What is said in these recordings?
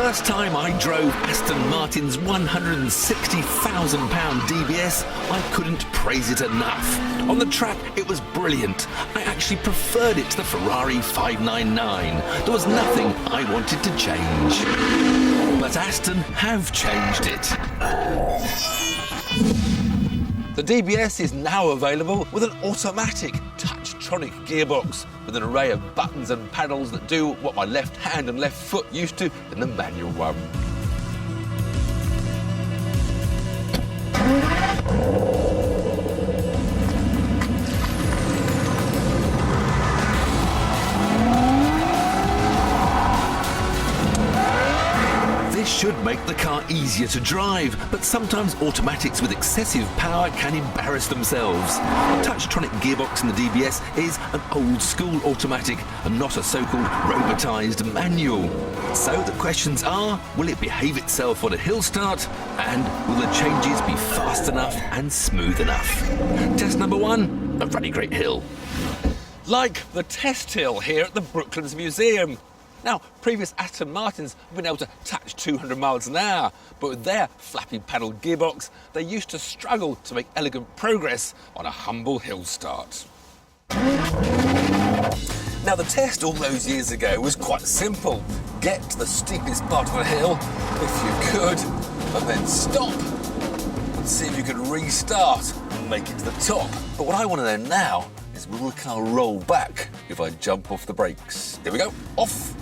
first time I drove Aston Martin's £160,000 DBS, I couldn't praise it enough. On the track, it was brilliant. I actually preferred it to the Ferrari 599. There was nothing I wanted to change. But Aston have changed it. The DBS is now available with an automatic touch-tronic gearbox with an array of buttons and paddles that do what my left hand and left foot used to in the manual one. This should make the car easier to drive, but sometimes automatics with excessive power can embarrass themselves. The touch-tronic gearbox in the DBS is an old-school automatic and not a so-called robotised manual. So the questions are, will it behave itself on a hill start? And will the changes be fast enough and smooth enough? Test number 1, a very great hill. Like the test hill here at the Brooklands Museum. Now, previous Aston Martins have been able to touch 200 miles an hour, but with their flappy paddle gearbox, they used to struggle to make elegant progress on a humble hill start. Now, the test all those years ago was quite simple. Get to the steepest part of a hill, if you could, and then stop and see if you could restart and make it to the top. But what I want to know now is, will the car roll back if I jump off the brakes? Here we go, off.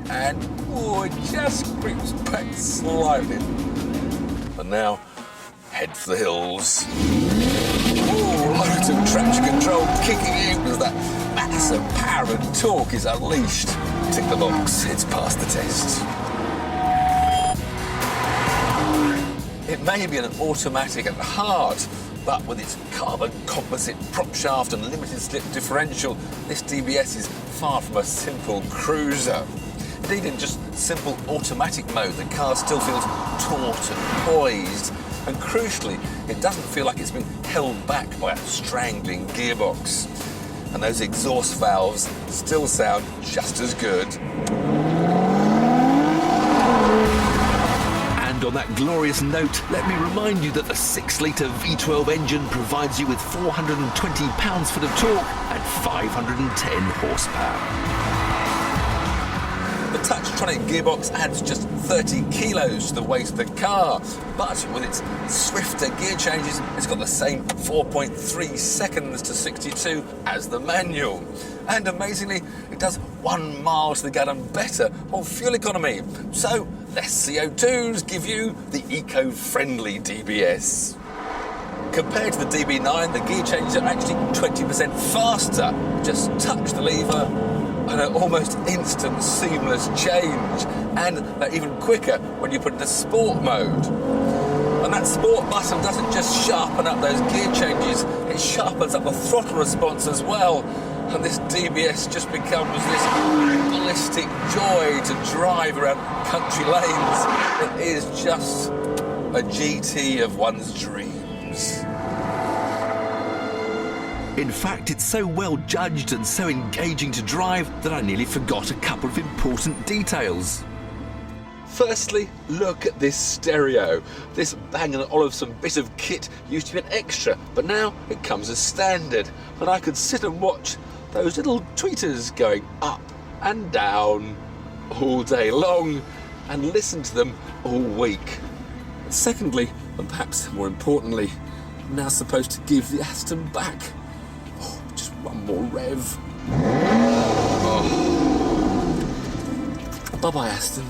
And, oh, it just creeps back slightly. And now, head for the hills. Oh, loads of traction control kicking in as that massive power and torque is unleashed. Tick the box, it's passed the test. It may be an automatic at heart, but with its carbon composite prop shaft and limited slip differential, this DBS is far from a simple cruiser. Indeed, in just simple automatic mode, the car still feels taut and poised, and crucially, it doesn't feel like it's been held back by a strangling gearbox. And those exhaust valves still sound just as good. And on that glorious note, let me remind you that the 6-litre V12 engine provides you with 420 pounds-foot of torque and 510 horsepower. The touch-tronic gearbox adds just 30 kilos to the weight of the car, but with its swifter gear changes, it's got the same 4.3 seconds to 62 as the manual. And amazingly, it does 1 mile to the gallon better on fuel economy. So, less CO2s give you the eco-friendly DBS. Compared to the DB9, the gear changes are actually 20% faster. Just touch the lever, and an almost instant seamless change, and they're even quicker when you put it into sport mode. And that sport button doesn't just sharpen up those gear changes, it sharpens up the throttle response as well, and this DBS just becomes this ballistic joy to drive around country lanes. It is just a GT of one's dreams. In fact, it's so well judged and so engaging to drive that I nearly forgot a couple of important details. Firstly, look at this stereo. This Bang & Olufsen bit of kit used to be an extra, but now it comes as standard, and I could sit and watch those little tweeters going up and down all day long and listen to them all week. And secondly, and perhaps more importantly, I'm now supposed to give the Aston back. Oh, just one more rev. Oh. Bye-bye, Aston.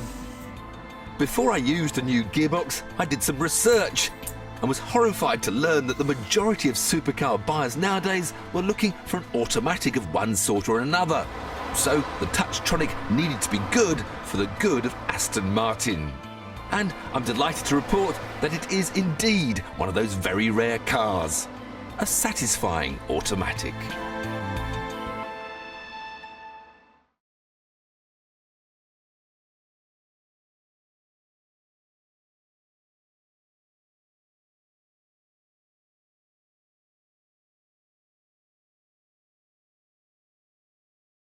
Before I used a new gearbox, I did some research and was horrified to learn that the majority of supercar buyers nowadays were looking for an automatic of one sort or another. So the Touchtronic needed to be good for the good of Aston Martin. And I'm delighted to report that it is indeed one of those very rare cars. A satisfying automatic.